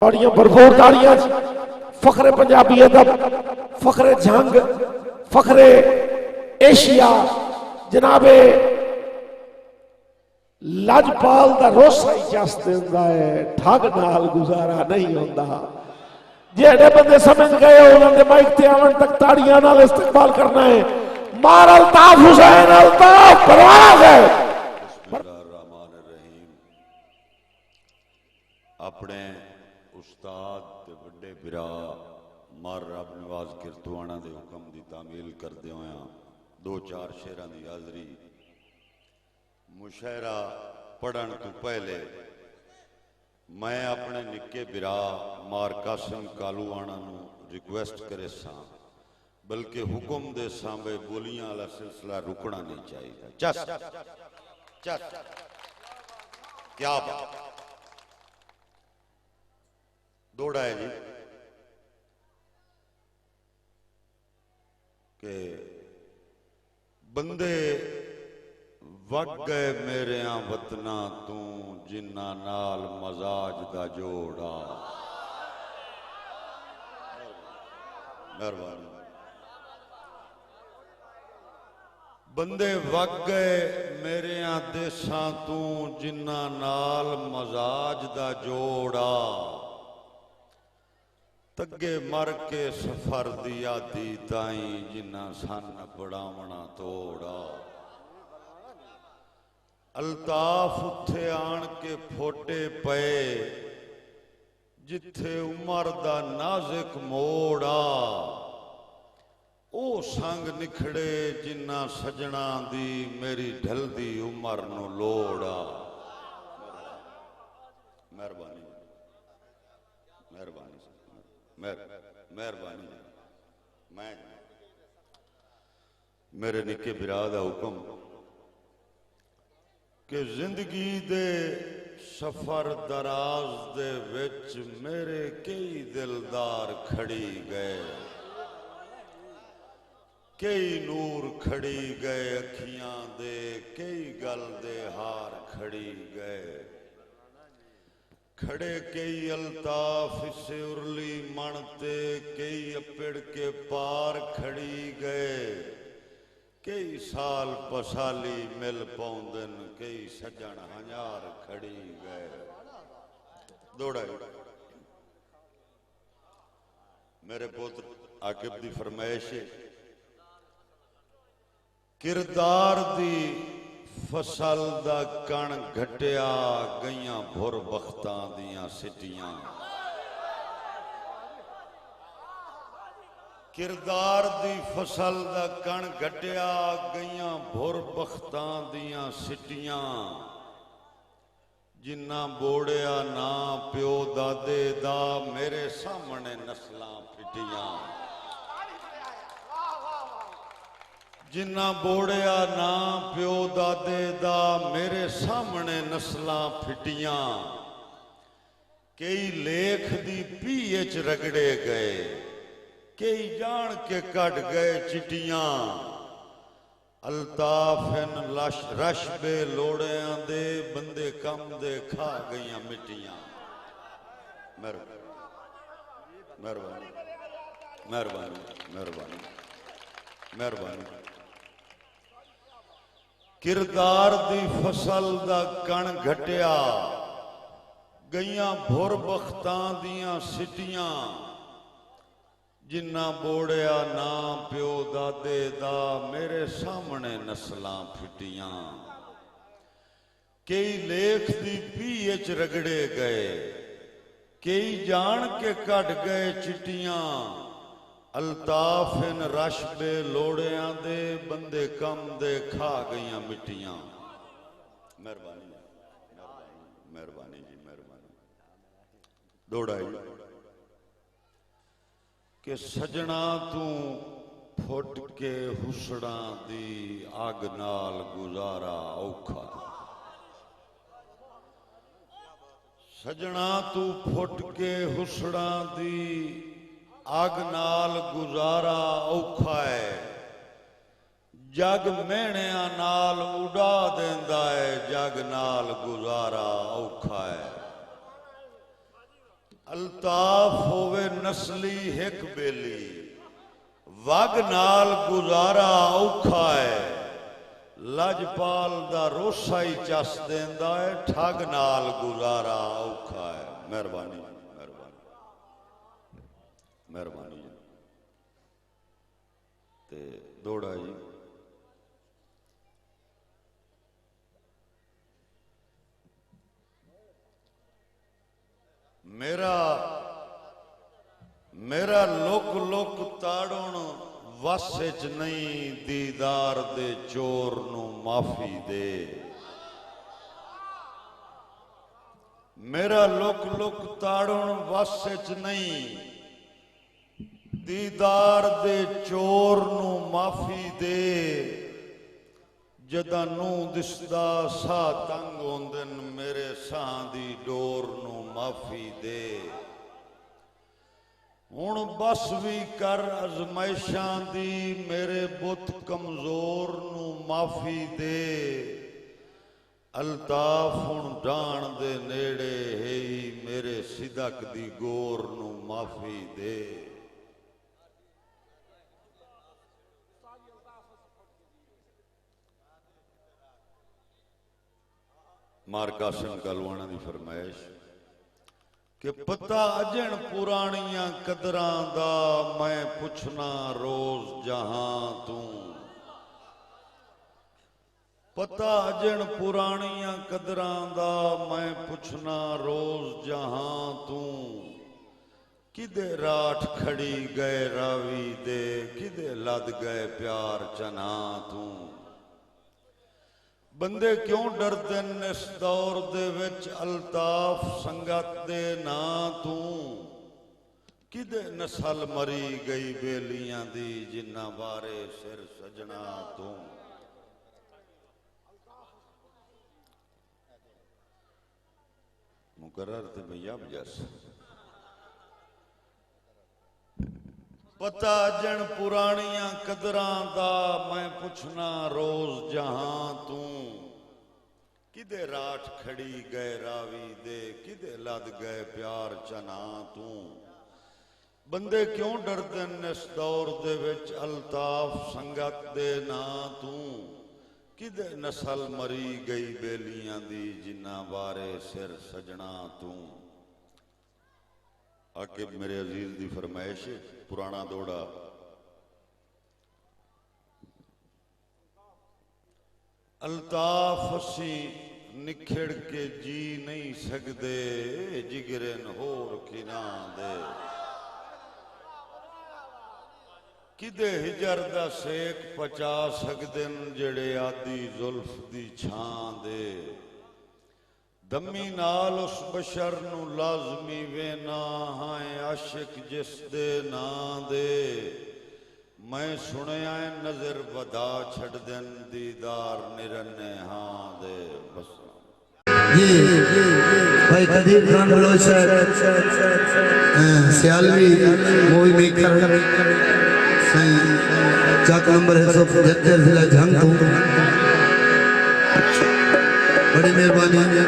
ताड़ियां भरपूर ताड़ियां फखरे पंजाबी अदब फखरे जंग फखरे एशिया जनाबे लजपाल दा रोसा ही जस दिंदा है ठग नाल गुजारा नहीं होंदा। जेड़े बंदे समझ गए उन्होंने माइक ते आवन तक ताड़ियां नाल इस्तकबाल करना है। मार अल्ताफ हुसैन अल्ताफ परवाज़ है। अपने उस्ताद ते बड़े बिरा मार रब नवाज किरतवाना दे हुक्म की तामील करदे होया दो चार शेरां दी हाज़री मुशायरा पढ़न तो पहले मैं अपने निक्के बिरा मार कासिम कालूआना नूं रिक्वेस्ट करे सा बल्कि हुक्म दे सांबे बोलियां वाला सिलसिला रुकना नहीं चाहिए। चस चस क्या बात दौड़ा है जी के बंदे वग गए मेरे वतना तू जिन्ना नाल मजाज दा जोड़ा। मेहरबानी बंदे वग गए मेरे देसा तू जिन्ना नाल मजाज दा जोड़ा। तगे मर के सफर दी आदि ताई जिन्ना सन बढ़ावना तोड़ा। अल्ताफ उथे आन के फोटे पे जिथे उमर दा नाजुक मोड़ा। ओ संग निखड़े जिन्ना सजना दी मेरी ढलदी उमर नु लोड़ा। मेहरबानी मेहरबानी मेहरबानी मैं मेरे निके बिरा दा हुक्म कि जिंदगी दे सफर दराज दे विच मेरे कई दिलदार खड़ी गए कई नूर खड़ी गए अखियां दे कई गल दे हार खड़ी गए खड़े कई अल्ताफ से उरली मनते कई अपिड़ के पार खड़ी गए कई साल पसाली मिल पौंदन कई सजन हजार खड़ी गए। दौड़ा मेरे पुत्र आकिब दी फरमाइश किरदार दी फसल दा कण घटिया गईयां भुर बख्तां दियां सिटियां। किरदार दी फसल दा कण घटिया गईयां भुर बख्तां दियां सिटियां। जिन्ना बोड़िया ना प्यो दादे दा मेरे सामने नस्लां फिटियां। जिन्ना बोड़िया ना प्यो दादे दा मेरे सामने नस्लां फिटियां। कई लेख दी पीए च रगड़े गए कई जान के कट गए चिटियां। अल्ताफ लश रश बे लोड़ियां दे बंदे कम दे खा गईयां मिट्टियां। मेहरबानी मेहरबानी मेहरबानी मेहरबानी किरदार दी फसल दा कण घटिया गईयां भुर बख्तां दियां सिटियां। जिन्ना बोड़िया ना प्यो दादे दा मेरे सामने नस्लां फिटियां। कई लेख दी पीए च रगड़े गए कई जान के कट गए चिटियां। अल्ताफ रश बे लोड़ियां दे बंदे कम दे खा गईयां मिट्टियां। मेहरबानी मेहरबानी जी मेहरबानी। दौड़ाई कि सजना तू फुट के हुसड़ा दी अग नाल गुजारा औखा। सजना तू फुट के हुसड़ा दी अग नाल गुजारा औखा है। जग मेहणिया नाल उड़ा देंदा है जग नाल गुजारा औखा है। अल्ताफ होवे नस्ली हिक बेली, वग नाल गुजारा औखा है, लजपाल दा रोसा ही चस देंदा है, ठग नाल गुजारा औखा है। मेहरबानी मेहरबानी मेहरबानी ते दौड़ा जी। मेरा लुक लुक ताड़न वस च नहीं, दीदार दे चोर नू माफी दे। मेरा लुक लुक ताड़न वस च नहीं, दीदार दे चोर नू माफी दे। जदा नू दिसदा सा तंग होंदन, मेरे सां दी डोर नू माफी दे। हुण बस भी कर अजमाइशां दी, मेरे बुत कमजोर नू माफी दे। अल्ताफ हुण डाण दे नेड़े है, मेरे सिदक दी गोर नू माफी दे। मार कासिम कालूआणा दी फरमाइश कि पता अजन पुरानियां कदरां दा, मैं पुछना रोज जहां तू। पता अजन पुरानियां कदरां दा, मैं पुछना रोज जहां तू। किदे राठ खड़ी गए रावी दे, किदे लद गए प्यार चना तू। बंदे क्यों डरदे इस दौर दे विच, अल्ताफ संगत दे ना तू। किदे नस्ल मरी गई बेलियां दी, जिन्ना बारे सिर सजना तू। मुकर्रर ते भैया बजस पता जन पुरानियां कदरां दा, मैं पुछना रोज जहां तू। किदे राठ खड़ी गए रावी दे, किदे लद गए प्यार चना तू। बंदे क्यों डरदे इस दौर दे विच, अल्ताफ संगत दे ना तू। किदे नस्ल मरी गई बेलियां दी, जिन्ना बारे सिर सजना तू। आके मेरे अजीज दी फरमाइश पुराना दौड़ा। अल्ताफ असी निखड़ के जी नहीं सकते, जिगरन होर किना दे। किदे हिजर दा सेक पचा सकदे जेड़े आदि जुल्फ दी छां दे। दमी नाल उस बशर नू लाजमी वेना, हाय आशिक जिस दे ना दे। मैं सुनिया नजर वदा छड़ दिन, दीदार निरन्ने हाँ दे। बस ये भाई कदीर खान बलोचर सियालवी मूवी मेकर सही चाक नंबर 175 जिला जंग। बड़ी मेहरबानी।